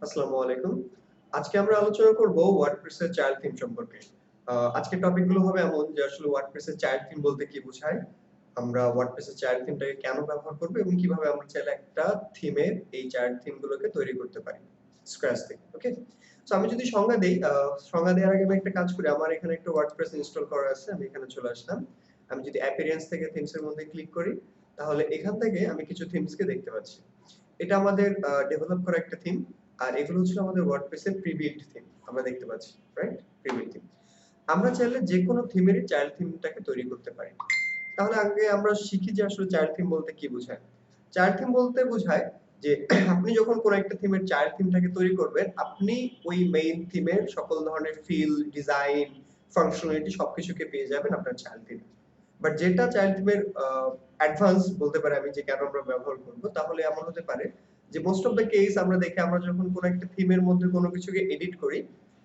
আসসালামু আলাইকুম। আজকে আমরা আলোচনা করব ওয়ার্ডপ্রেস এর চাইল্ড থিম সম্পর্কে। আজকের টপিক গুলো হবে এমন যে আসলে ওয়ার্ডপ্রেস এর চাইল্ড থিম বলতে কি বোঝায়? আমরা ওয়ার্ডপ্রেস এর চাইল্ড থিমটাকে কেন ব্যবহার করব এবং কিভাবে আমরা চাইলে একটা থিমের এই চাইল্ড থিম গুলোকে তৈরি করতে পারি স্ক্র্যাচ থেকে। ওকে? সো আমি যদি সংজ্ঞা দেই, সংজ্ঞা দেওয়ার আগে আমি একটা কাজ করি। আমার এখানে একটা ওয়ার্ডপ্রেস ইনস্টল করা আছে। আমি এখানে চলে আসলাম। আমি যদি অ্যাপিয়ারেন্স থেকে থিমস এর মধ্যে ক্লিক করি, তাহলে এখান থেকে আমি কিছু থিমস কে দেখতে পাচ্ছি। এটা আমাদের ডেভেলপ করা একটা থিম। আর এগুলো হচ্ছে আমাদের ওয়ার্ডপ্রেস এর প্রি-বিল্ট থিম। আমরা দেখতে পাচ্ছি, রাইট? Pre-built theme. আমরা চাইলে যেকোনো থিমেরই চাইল্ড থিমটাকে তৈরি করতে পারি। তাহলে আগে আমরা শিখি যে আসলে চাইল্ড থিম বলতে কি বোঝায়। চাইল্ড থিম বলতে বোঝায় যে আপনি যখন কোন একটা থিমের চাইল্ড থিমটাকে তৈরি করবেন, আপনি ওই মেইন থিমের সকল ধরনের ফিল, ডিজাইন, ফাংশনালিটি সবকিছুকে পেয়ে যাবেন আপনার চাইল্ড থিমে। বাট যেটা চাইল্ড থিমের অ্যাডভান্স বলতে পারি আমি যে কেন আমরা ব্যবহার করব, তাহলে এমন হতে পারে যে মোস্ট অফ দ্য কেস আমরা দেখি আমরা যখন কোন একটা থিমের মধ্যে কোনো কিছুকে এডিট করি,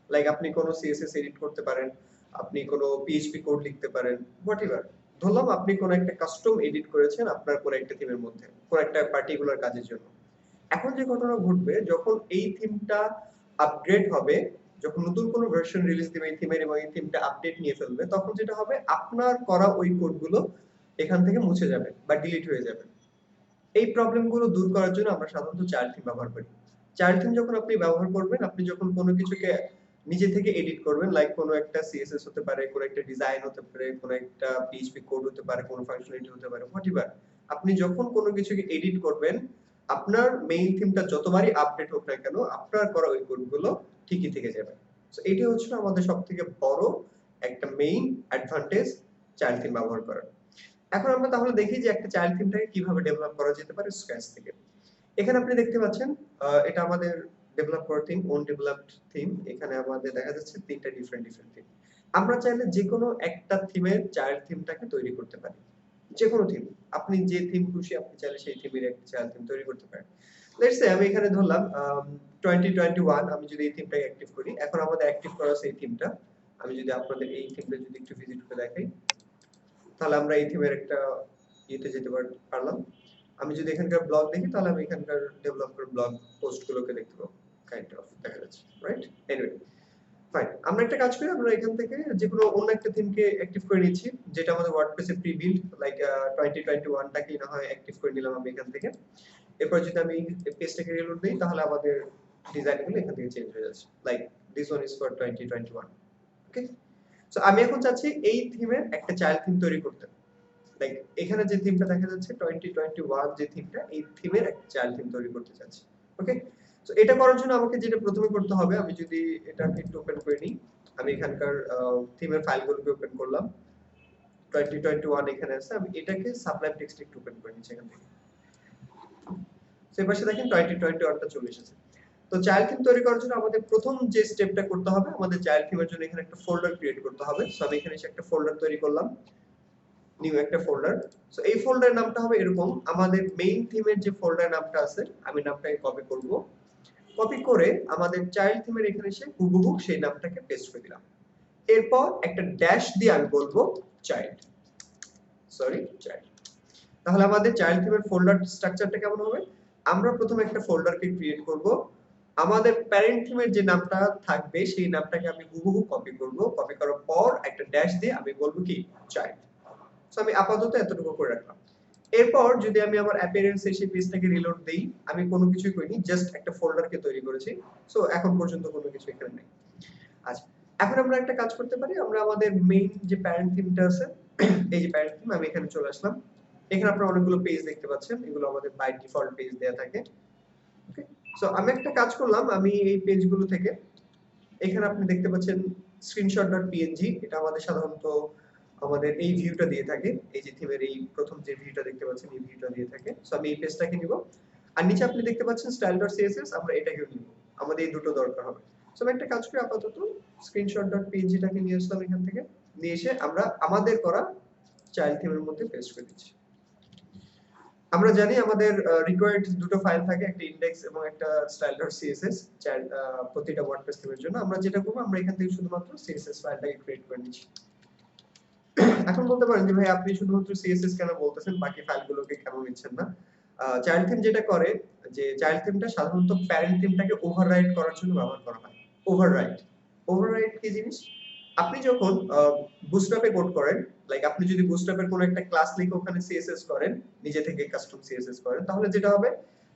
লাইক আপনি কোন সিএসএস এডিট করতে পারেন, আপনি কোন পিএইচপি কোড লিখতে পারেন, হোয়াটএভার। ধরলাম আপনি কোন একটা কাস্টম এডিট করেছেন আপনার কোন একটা থিমের মধ্যে, কোন একটা পার্টিকুলার কাজের জন্য। এখন যে ঘটনা ঘটবে যখন এই থিমটা আপগ্রেড হবে, যখন নতুন কোনো ভার্সন রিলিজ দিবে এই থিমের এবং এই থিমটা আপডেট নিয়ে ফেলবে, তখন যেটা হবে আপনার করা ওই কোডগুলো এখান থেকে মুছে যাবে বা ডিলিট হয়ে যাবে। এই প্রবলেম গুলো দূর করার জন্য আমরা সাধারণত চাইল্ড থিম ব্যবহার করি। চাইল্ড থিম যখন আপনি ব্যবহার করবেন, আপনি যখন কোনো কিছুকে নিজে থেকে এডিট করবেন, লাইক কোনো একটা সিএসএস হতে পারে, কোনো একটা ডিজাইন হতে পারে, কোনো একটা পিএইচপি কোড হতে পারে, কোনো ফাংশনালিটি হতে পারে, হোয়াটএভার। আপনি যখন কোনো কিছুকে এডিট করবেন, আপনার মেইন থিমটা যতবারই আপডেট হোক না কেন, আপনার করা ওই কোডগুলো ঠিকই থেকে যাবে। সো এটি হচ্ছে আমাদের সবথেকে বড় একটা মেইন অ্যাডভান্টেজ চাইল্ড থিম ব্যবহার করার। এখন আমরা তাহলে দেখি যে একটা চাইল্ড থিমটাকে কিভাবে ডেভেলপ করা যেতে পারে স্ক্র্যাচ থেকে। এখানে আপনি দেখতে পাচ্ছেন এটা আমাদের ডেভেলপ করা থিম, ওন ডেভেলপড থিম। এখানে আমাদের দেখা যাচ্ছে ৩ টা ডিফারেন্ট থিম। আমরা চাইলে যেকোনো একটা থিমের চাইল্ড থিমটাকে তৈরি করতে পারি। যেকোনো থিম। আপনি যে থিম খুশি আপনি চাইলে সেই থিমের একটা চাইল্ড থিম তৈরি করতে পারেন। লেটস সে আমি এখানে ধরলাম 2021 আমি যদি এই থিমটাকে অ্যাক্টিভ করি, এখন আমাদের অ্যাক্টিভ করা আছে এই থিমটা। আমি যদি আপনাদের এই থিমটা যদি একটু ভিজিট করে দেখাই, তাহলে আমরা এই থিমের একটা ইয়েতে যেতে পারলাম। আমি যদি এখানকার ব্লগ দেখি তাহলে আমি এখানকার ডেভেলপার ব্লগ পোস্ট গুলোকে দেখতে পাবো। কাইন্ড অফ দেখা যাচ্ছে, রাইট? Anyway, fine. আমরা একটা কাজ করি, আমরা এখান থেকে যেকোনো অন্য একটা থিমকে অ্যাক্টিভ করে নিচ্ছি, যেটা আমাদের ওয়ার্ডপ্রেসে প্রি বিল্ড, লাইক 2021 টাকেই না হয় অ্যাক্টিভ করে নিলাম আমি এখান থেকে। এরপর যদি আমি পেজটাকে রিলোড দেই তাহলে আমাদের ডিজাইন গুলো এখান থেকে চেঞ্জ হয়ে যাচ্ছে। Like this one is for 2021। Okay? So আমি এখন চাচ্ছি এই থিমের একটা চাইল্ড থিম তৈরি করতে। লাইক এখানে যে থিমটা দেখা যাচ্ছে 2021 যে থিমটা, এই থিমের একটা চাইল্ড থিম তৈরি করতে চাচ্ছি। ওকে? সো এটা করার জন্য আমাকে যেটা প্রথমে করতে হবে, আমি যদি এটাকে একটু ওপেন করে নিই, আমি এখানকার থিমের ফাইলগুলোকে ওপেন করলাম। 2021 এখানে আছে, আমি এটাকে সাবলাইম টেক্সট একটু ওপেন করে নিচ্ছি এখান থেকে। সো এর পাশে দেখেন 2021 টা চলে এসেছে। তো চাইল্ড থিম তৈরি করার জন্য আমাদের প্রথম যে স্টেপটা করতে হবে, আমাদের চাইল্ড থিমের জন্য এখানে একটা ফোল্ডার ক্রিয়েট করতে হবে। সো আমি এখানে এসে একটা ফোল্ডার তৈরি করলাম। নিউ একটা ফোল্ডার। সো এই ফোল্ডারের নামটা হবে এরকম, আমাদের মেইন থিমের যে ফোল্ডার নামটা আছে, আমি নামটাকে কপি করব। কপি করে আমাদের চাইল্ড থিমের এখানে এসে হুবহু সেই নামটাকে পেস্ট করে দিলাম। এরপর একটা ড্যাশ দিয়ে আমি বলবো চাইল্ড। চাইল্ড। তাহলে আমাদের চাইল্ড থিমের ফোল্ডার স্ট্রাকচারটা কেমন হবে? আমরা প্রথমে একটা ফোল্ডারকে ক্রিয়েট করব। আমাদের প্যারেন্ট থিমের যে নামটা থাকবে সেই নামটাকে আমি হুবহু কপি করব। কপি করার পর একটা ড্যাশ দিয়ে আমি বলবো কি চাইল্ড। সো আমি আপাতত এতটুকু করে রাখলাম। এরপর যদি আমি আমার অ্যাপিয়ারেন্স এ সেই পেজটাকে রিলোড দেই, আমি কোনো কিছুই করিনি, জাস্ট একটা ফোল্ডারকে তৈরি করেছি। সো এখন পর্যন্ত কোনো কিছু এখানে নেই। আচ্ছা, এখন আমরা একটা কাজ করতে পারি, আমরা আমাদের মেইন যে প্যারেন্ট থিমটা আছে, এই যে প্যারেন্ট থিম, আমি এখানে চলে আসলাম। এখানে আপনারা অনেকগুলো পেজ দেখতে পাচ্ছেন, এগুলো আমাদের বাই ডিফল্ট পেজ দেয়া থাকে। ওকে? সো আমি একটা কাজ করলাম, আমি এই পেজগুলো থেকে এখানে আপনি দেখতে পাচ্ছেন screenshot.png, এটা আমাদের সাধারণত আমাদের এই ভিউটা দিয়ে থাকে। এই যে থিমের এই প্রথম যে ভিউটা দেখতে পাচ্ছেন, এই ভিউটা দিয়ে থাকে। সো আমি এই পেজটাকে নিব। আর নিচে আপনি দেখতে পাচ্ছেন style.css, আমরা এটাকেও নিব। আমাদের এই দুটো দরকার হবে। সো আমি একটা কাজ করি, আপাতত screenshot.png টাকে নিয়ে আসলাম এখান থেকে। নিয়ে এসে আমরা আমাদের করা চাইল্ড থিমের মধ্যে পেস্ট করে দিচ্ছি। আমরা জানি আমাদের রিকোয়ার্ড দুটো ফাইল থাকে, একটা ইনডেক্স এবং একটা style.css, চাইল্ড প্রতিটা ওয়ার্ডপ্রেস থিমের জন্য। আমরা যেটা করব, আমরা এখান থেকে শুধুমাত্র css ফাইলটাকে ক্রিয়েট করে নিচ্ছি। এখন বলতে পারেন যে ভাই আপনি শুধুমাত্র css কেন বলতেছেন, বাকি ফাইলগুলোকে কেন নিচ্ছেন না? চাইল্ড থিম যেটা করে যে চাইল্ড থিমটা সাধারণত প্যারেন্ট থিমটাকে ওভাররাইড করার জন্য ব্যবহার করা হয়। ওভাররাইড ওভাররাইড কি জিনিস? আপনি যখন বুটস্ট্র্যাপে কোড করেন, লাইক আপনি যদি বুটস্ট্র্যাপের কোনো একটা ক্লাস লিখে ওখানে সিএসএস করেন, নিজে থেকে কাস্টম সিএসএস করেন, তাহলে যেটা হবে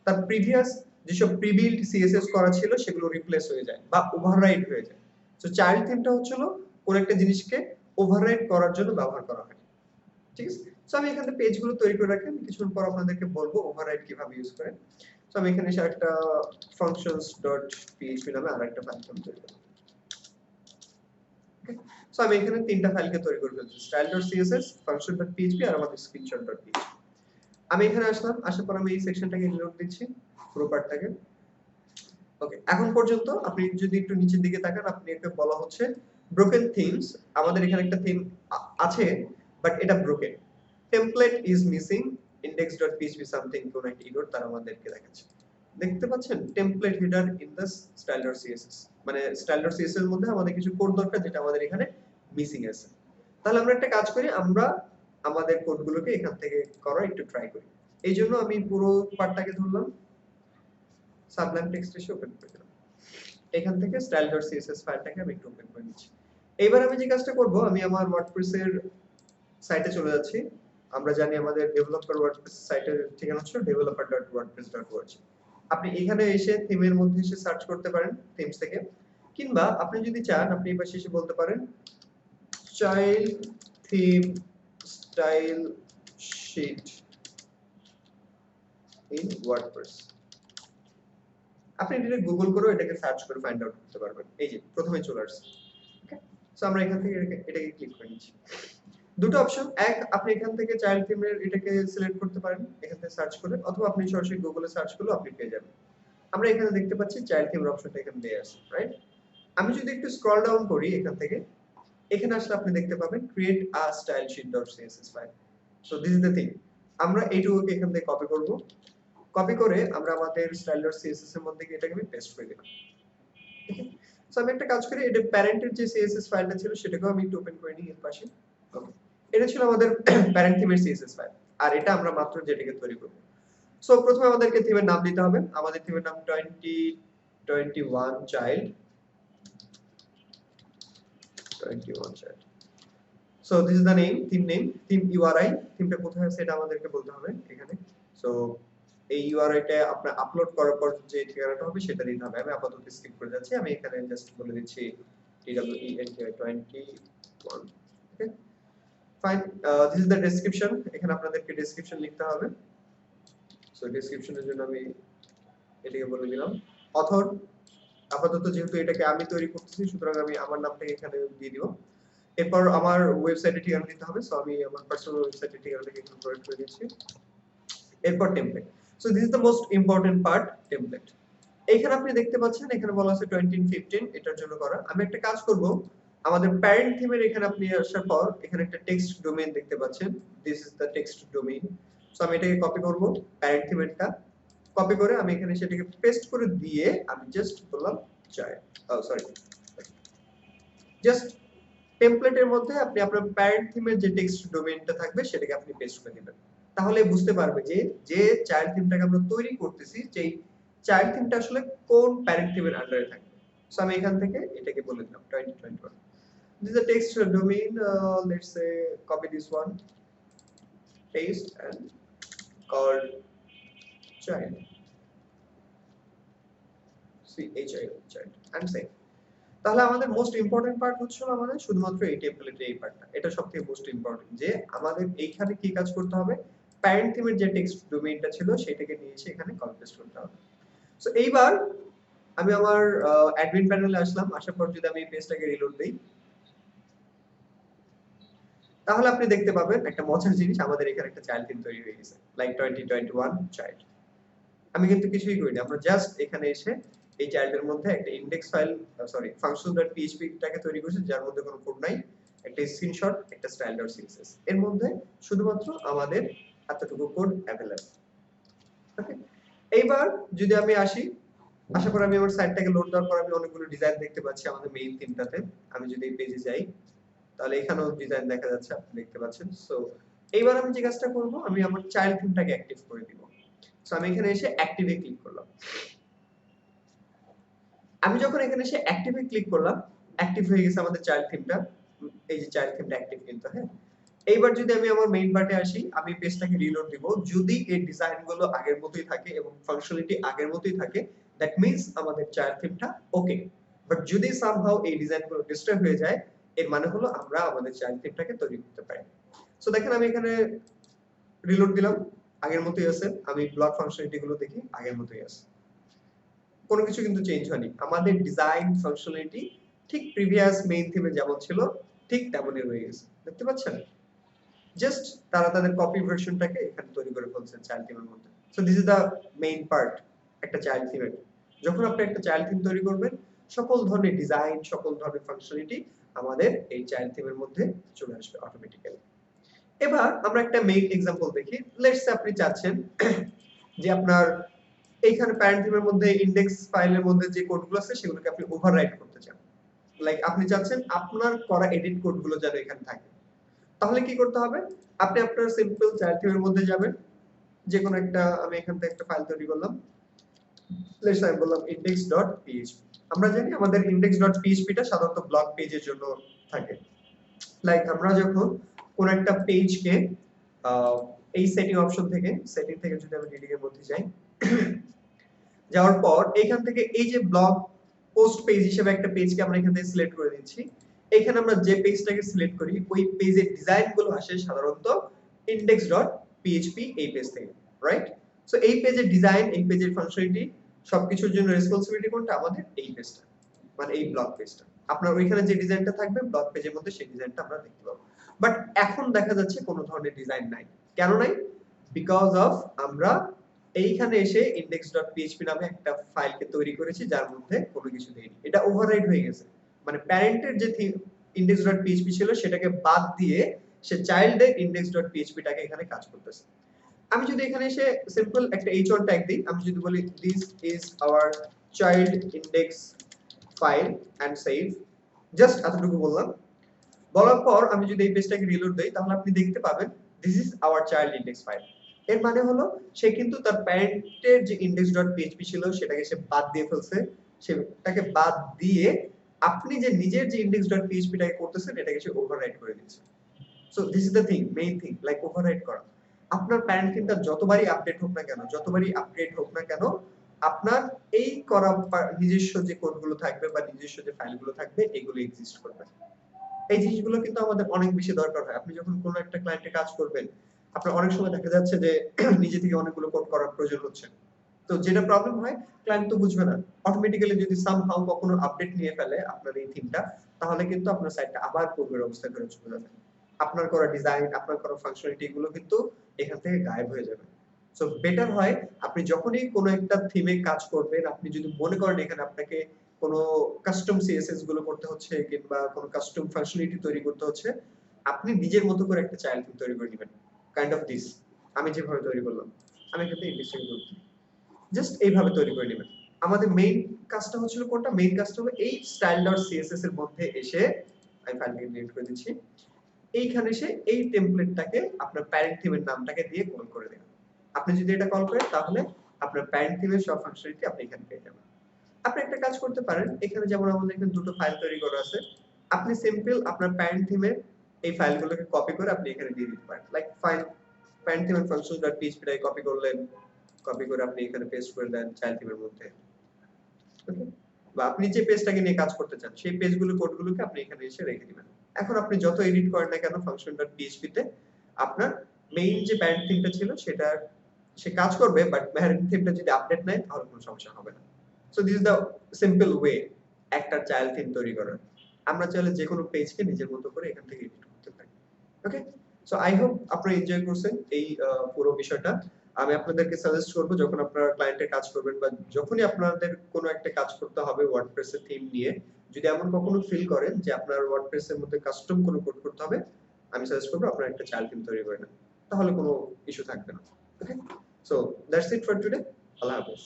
তার প্রিভিয়াস যেসব প্রিবিল্ড সিএসএস করা ছিল সেগুলো রিপ্লেস হয়ে যায় বা ওভাররাইড হয়ে যায়। সো চাইল্ড থিমটা হচ্ছিল কোন একটা জিনিসকে ওভাররাইড করার জন্য ব্যবহার করা হয়। ঠিক আছে? সো আমি এখানে পেজগুলো তৈরি করে রাখি। আমি কিছুক্ষণ পর আপনাদেরকে বলবো ওভাররাইড কিভাবে ইউজ করেন। সো আমি এখানে এসে একটা functions.php নামে আরেকটা ফাইল তৈরি করব। ওকে? সো আমি এখানে তিনটা ফাইলকে তৈরি করে ফেলছি। style.css, function.php আর আমাদের screenshot.php। আমি এখানে আসলাম, আসার পর আমি এই সেকশনটাকে ইনলোড দিচ্ছি, পুরো পার্টটাকে। ওকে, এখন পর্যন্ত আপনি যদি একটু নিচের দিকে তাকান, আপনি একটা বলা হচ্ছে ব্রোকেন থিমস। আমাদের এখানে একটা থিম আছে, বাট এটা broken. Template is missing, index.php something কোন একটা এরর তারা আমাদেরকে দেখাচ্ছে। দেখতে পাচ্ছেন template header in the style.css, মানে style.css এর মধ্যে আমাদের কিছু কোড দরকার যেটা আমাদের এখানে মিসিং আছে। তাহলে আমরা একটা কাজ করি, আমরা আমাদের কোডগুলোকে এখান থেকে করার একটু ট্রাই করি। এইজন্য আমি পুরো পার্টটাকে ধরলাম, সাবলাইম টেক্সট এসে ওপেন করে দিলাম। এখান থেকে style.css ফাইলটাকে আমি একটু ওপেন করে নিচ্ছি। এবার আমি যে কাজটা করব, আমি আমার ওয়ার্ডপ্রেস এর সাইটে চলে যাচ্ছি। আমরা জানি আমাদের ডেভেলপার ওয়ার্ডপ্রেস সাইটের ঠিকানা হচ্ছে developer.wordpress.org। আপনি এখানে এসে থিমের মধ্যে এসে সার্চ করতে পারেন থিমস থেকে, কিংবা আপনি যদি চান আপনি এই পাশে এসে বলতে পারেন child theme style sheet in WordPress. আপনি এটা গুগল করে এটাকে সার্চ করে ফাইন্ড আউট করতে পারবেন। এই যে প্রথমে চলে আসছে। ওকে, সো আমরা এখান থেকে এটাকে ক্লিক করে নিচ্ছি। দুটো অপশন, এক আপনি এখান থেকে চাইল্ড থিমের এটাকে সিলেক্ট করতে পারেন এখান থেকে সার্চ করে, অথবা আপনি সরাসরি গুগলে সার্চ করলে আপনি পেয়ে যাবেন। আমরা এখানে দেখতে পাচ্ছি চাইল্ড থিমের অপশনটা এখানে দেয়া আছে, রাইট? আমি যদি একটু স্ক্রল ডাউন করি এখান থেকে, এখানে আসলে আপনি দেখতে পাবেন create a style sheet file. So this is the thing. আমরা এইটুকুকে এখান থেকে কপি করব। কপি করে আমরা আমাদের style.css এর মধ্যে এটাকে আমি পেস্ট করে দিলাম। ঠিক আছে? সো আমি একটা কাজ করি, এটা প্যারেন্টের যে css ফাইলটা ছিল সেটাকেও আমি একটু ওপেন করে নিই এর পাশে। ওকে, এটা ছিল আমাদের প্যারেন্ট থিমের css ফাইল, আর এটা আমরা মাত্র যেটাকে তৈরি করব। সো প্রথমে আমাদেরকে থিমের নাম দিতে হবে। আমাদের থিমের নাম 2021 child. 21 child. So this is the name, theme name, theme URI, থিমটা কোথায় আছে এটা আমাদেরকে বলতে হবে এখানে। সো এই ইউআরআইটা আপনার আপলোড করার পর যে ঠিকানাটা হবে সেটা দিতে হবে। আমি আপাতত স্কিপ করে যাচ্ছি, আমি এখানে জাস্ট বলে দিচ্ছি TWENTI 21। Okay, fine. This is the description. এখানে আপনাদেরকে ডেসক্রিপশন লিখতে হবে। সো ডেসক্রিপশনের জন্য আমি এটাকে বলে দিলাম অথর। আপাতত যেহেতু এটাকে আমি তৈরি করতেছি, সুতরাং আমি আমার নামটাকে এখানে দিয়ে দিব। এরপর আমার ওয়েবসাইটে ঠিকানা দিতে হবে। সো আমি আমার পার্সোনাল ওয়েবসাইটের ঠিকানাটাকে এখানে প্রয়োগ করে দিচ্ছি। এরপর template. So this is the most important part, template. এইখানে আপনি দেখতে পাচ্ছেন এখানে বলা আছে 2015 এটার জন্য করা। আমি একটা কাজ করব, আমাদের প্যারেন্ট থিমের এখানে আপনি আসার পর এখানে একটা টেক্সট ডোমেইন দেখতে পাচ্ছেন। This is the text domain. So আমি এটাকে কপি করব, প্যারেন্ট থিমেরটা কপি করে আমি এখানে সেটাকে পেস্ট করে দিয়ে আমি জাস্ট বললাম চাইল্ড, সরি, জাস্ট টেমপ্লেটের মধ্যে আপনি আপনার প্যারেন্ট থিমের যে টেক্সট ডোমেইনটা থাকবে সেটাকে আপনি পেস্ট করে দিবেন। তাহলে বুঝতে পারবে যে যে চাইল্ড থিমটাকে আমরা তৈরি করতেছি সেই চাইল্ড থিমটা আসলে কোন প্যারেন্ট থিমের আন্ডারে থাকবে। সো আমি এখান থেকে এটাকে বলে দিলাম 2021। This is a text domain. Let's say copy this one, paste and called child. child and save. তাহলে আমাদের মোস্ট ইম্পর্টেন্ট পার্ট হচ্ছে আমাদের শুধুমাত্র এই টেমপ্লেটের এই পার্টটা। এটা সবথেকে মোস্ট ইম্পর্টেন্ট যে আমাদের এইখানে কি কাজ করতে হবে, প্যারেন্ট থিমের যে টেক্সট ডোমেইনটা ছিল সেটাকে নিয়ে এসে এখানে কপি পেস্ট করতে হবে। সো এইবার আমি আমার অ্যাডমিন প্যানেলে আসলাম, আসার পর যদি আমি এই পেজটাকে রিলোড দেই, তাহলে আপনি দেখতে পাবেন একটা মজার জিনিস, আমাদের এখানে একটা চাইল্ড থিম তৈরি হয়ে গেছে, লাইক 2021 চাইল্ড। আমি কিন্তু কিছুই করিনি, আমরা জাস্ট এখানে এসে এই চাইল্ডের মধ্যে একটা ইনডেক্স ফাইল, সরি, function.php টাকে তৈরি করেছি যার মধ্যে কোনো কোড নাই, একটা স্ক্রিনশট, একটা style.css, এর মধ্যে শুধুমাত্র আমাদের এতটুকু কোড अवेलेबल। ওকে, এইবার যদি আমি আসি, আশা করি আমি আমার সাইটটাকে লোড দেওয়ার পর আমি অনেকগুলো ডিজাইন দেখতে পাচ্ছি আমাদের মেইন থিমটাতে। আমি যদি এই পেজে যাই তাহলে এখানেও ডিজাইন দেখা যাচ্ছে, আপনি দেখতে পাচ্ছেন। সো এইবার আমি যে কাজটা করব, আমি আমার চাইল্ড থিমটাকে অ্যাক্টিভ করে দিব। সো আমি এখানে এসে অ্যাক্টিভে ক্লিক করলাম। আমি যখন এখানে এসে অ্যাক্টিভে ক্লিক করলাম, অ্যাক্টিভ হয়ে গেছে আমাদের চাইল্ড থিমটা। এই যে চাইল্ড থিমটা অ্যাক্টিভ কিন্তু, হ্যাঁ। এইবার যদি আমি আমার মেইন পার্টে আসি, আমি পেজটাকে রিলোড দিব। যদি এই ডিজাইন গুলো আগের মতোই থাকে এবং ফাংশনালিটি আগের মতোই থাকে, দ্যাট মিন্স আমাদের চাইল্ড থিমটা ওকে। বাট যদি সামহাউ এই ডিজাইন গুলো ডিস্টার্ব হয়ে যায়, এর মানে হলো আমরা আমাদের চাইল্ড থিমটাকে তৈরি করতে পারি। সো দেখেন আমি এখানে রিলোড দিলাম, আগের মতোই আছে। আমি ব্লক ফাংশনালিটি গুলো দেখি, আগের মতোই আছে। কোনো কিছু কিন্তু চেঞ্জ হয়নি। আমাদের ডিজাইন ফাংশনালিটি ঠিক প্রিভিয়াস মেইন থিমে যেমন ছিল ঠিক তেমনই রয়ে গেছে। দেখতে পাচ্ছেন? জাস্ট তারা তাদের কপি ভার্সনটাকে এখানে তৈরি করে ফেলছে চাইল্ড থিমের মধ্যে। So this is the main part একটা চাইল্ড থিমের। যখন আপনি একটা চাইল্ড থিম তৈরি করবেন, সকল ধরনের ডিজাইন, সকল ধরনের ফাংশনালিটি আমাদের এই চাইল্ড থিমের মধ্যে চলে আসবে অটোমেটিক্যালি। এবার আমরা একটা মেইন এক্সাম্পল দেখি। লেটস সে আপনি চাচ্ছেন যে আপনার এইখানে প্যারেন্ট থিমের মধ্যে ইনডেক্স ফাইলের মধ্যে যে কোডগুলো আছে সেগুলোকে আপনি ওভাররাইট করতে চান। লাইক আপনি চাচ্ছেন আপনার করা এডিট কোডগুলো যেন এখানে থাকে। তাহলে কি করতে হবে? আপনি আপনার সিম্পল চাইল্ড থিমের মধ্যে যাবেন। যেকোনো একটা, আমি এখান থেকে একটা ফাইল তৈরি করলাম। লেটস আমি বললাম index.php। আমরা জানি আমাদের index.php টা সাধারণত ব্লগ পেজের জন্য থাকে। লাইক আমরা যখন কোন একটা পেজকে এই সেটিং অপশন থেকে, সেটিং থেকে যদি আমি রিডিং এর মধ্যে যাই, যাওয়ার পর এখান থেকে এই যে ব্লগ পোস্ট পেজ হিসেবে একটা পেজকে আমরা এখান থেকে সিলেক্ট করে দিচ্ছি। এখানে আমরা যে পেজটাকে সিলেক্ট করি ওই পেজের ডিজাইন গুলো আসে সাধারণত index.php এই পেজ থেকে, রাইট? সো এই পেজের ডিজাইন, এই পেজের ফাংশনালিটি সবকিছুর জন্য রেসপন্সিবিলিটি কোনটা? আমাদের এই পেজটা, মানে এই ব্লগ পেজটা। আপনার ওইখানে যে ডিজাইনটা থাকবে ব্লগ পেজের মধ্যে সেই ডিজাইনটা আমরা দেখতে পাবো। বাট এখন দেখা যাচ্ছে কোনো ধরনের ডিজাইন নাই। কেন নাই? বিকজ অফ আমরা এইখানে এসে index.php নামে একটা ফাইলকে তৈরি করেছি যার মধ্যে কোনো কিছু দেইনি। এটা ওভাররাইড হয়ে গেছে। মানে প্যারেন্টের যে index.php ছিল সেটাকে বাদ দিয়ে সে চাইল্ডে index.php টাকে এখানে কাজ করতেছে। আমি যদি এখানে এসে সিম্পল একটা h1 ট্যাগ দিই, আমি যদি বলি this is our child index file and save, just এতটুকু বললাম। বলার পর আমি যদি এই পেজটাকে রিলোড দেই তাহলে আপনি দেখতে পাবেন this is our child index file। এর মানে হলো সে কিন্তু তার প্যারেন্টের যে index.php ছিল সেটাকে সে বাদ দিয়ে ফেলছে। সেটাকে বাদ দিয়ে আপনি যে নিজের যে index.php টাকে করতেছেন এটাকে সে ওভাররাইট করে দিচ্ছে। So this is the thing, main thing, like overwrite করা। আপনার প্যারেন্ট থিমটা যতবারই আপডেট হোক না কেন, যতবারই আপগ্রেড হোক না কেন, আপনার এই করা নিজস্ব যে কোডগুলো থাকবে বা নিজস্ব যে ফাইলগুলো থাকবে এগুলো এক্সিস্ট করবে। এই জিনিসগুলো কিন্তু আমাদের অনেক বেশি দরকার হয়। আপনি যখন কোনো একটা ক্লায়েন্টে কাজ করবেন, আপনার অনেক সময় দেখা যাচ্ছে যে নিজে থেকে অনেকগুলো কোড করার প্রয়োজন হচ্ছে। তো যেটা প্রবলেম হয়, ক্লায়েন্ট তো বুঝবে না। অটোমেটিক্যালি যদি সামহাউ কখনো আপডেট নিয়ে ফেলে আপনার এই থিমটা, তাহলে কিন্তু আপনার সাইটটা আবার পূর্বের অবস্থায় ফেরত চলে যাবে। আপনার করা ডিজাইন, আপনার করা ফাংশনালিটি এগুলো কিন্তু এখান থেকে গায়েব হয়ে যাবে। সো বেটার হয় আপনি যখনই কোনো একটা থিমে কাজ করবেন, আপনি যদি মনে করেন এখানে আপনাকে কোনো কাস্টম সিএসএস গুলো করতে হচ্ছে কিংবা কোনো কাস্টম ফাংশনালিটি তৈরি করতে হচ্ছে, আপনি নিজের মতো করে একটা চাইল্ড থিম তৈরি করে নেবেন। কাইন্ড অফ দিস, আমি যেভাবে তৈরি করলাম। আমি এখানে ইন্ডেক্সিং করছি। জাস্ট এইভাবে তৈরি করে নেবেন। আমাদের মেইন কাজটা হচ্ছিল কোনটা? মেইন কাজটা হলো এই style.css এর মধ্যে এসে, আমি ফাইলটাকে ডিলিট করে দিচ্ছি। এইখানে এসে এই টেমপ্লেটটাকে আপনার প্যারেন্ট থিমের নামটাকে দিয়ে কল করে দেবেন। আপনি যদি এটা কল করেন তাহলে আপনার প্যারেন্ট থিমের সব ফাংশনালিটি আপনি এখানে পেয়ে যাবেন। আপনি একটা কাজ করতে পারেন, এখানে যেমন আমাদের এখানে দুটো ফাইল তৈরি করা আছে। আপনি সিম্পল আপনার প্যারেন্ট থিমের এই ফাইলগুলোকে কপি করে আপনি এখানে দিয়ে দিতে পারেন। লাইক ফাইল প্যারেন্ট থিমের functions.php টাকে কপি করলেন, কপি করে আপনি এখানে পেস্ট করে দেন চাইল্ড থিমের মধ্যে। ওকে? বা আপনি যে পেজটাকে নিয়ে কাজ করতে চান সেই পেজগুলো কোডগুলোকে আপনি এখানে এসে রেখে দিবেন। এখন আপনি যত এডিট করেন না কেন function.php তে আপনার মেইন যে প্যারেন্ট থিমটা ছিল সেটা সে কাজ করবে, বাট প্যারেন্ট থিমটা যদি আপডেট নেয় তাহলে কোনো সমস্যা হবে না। So this is the simple way একটা চাইল্ড থিম তৈরি করার। আমরা চাইলে যে কোনো পেজকে নিজের মতো করে এখান থেকে এডিট করতে পারি। ওকে? সো আই হোপ আপনারা এনজয় করছেন এই পুরো বিষয়টা। আমি আপনাদেরকে সাজেস্ট করব যখন আপনারা ক্লায়েন্টের কাজ করবেন বা যখনই আপনাদের কোনো একটা কাজ করতে হবে ওয়ার্ডপ্রেস এর থিম নিয়ে, যদি এমন কখনো ফিল করেন যে আপনার ওয়ার্ডপ্রেস এর মধ্যে কাস্টম কোনো কোড করতে হবে, আমি সাজেস্ট করব আপনারা একটা চাইল্ড থিম তৈরি করে নেন। তাহলে কোনো ইস্যু থাকবে না। Okay? So that's it for today. আল্লাহ হাফেজ।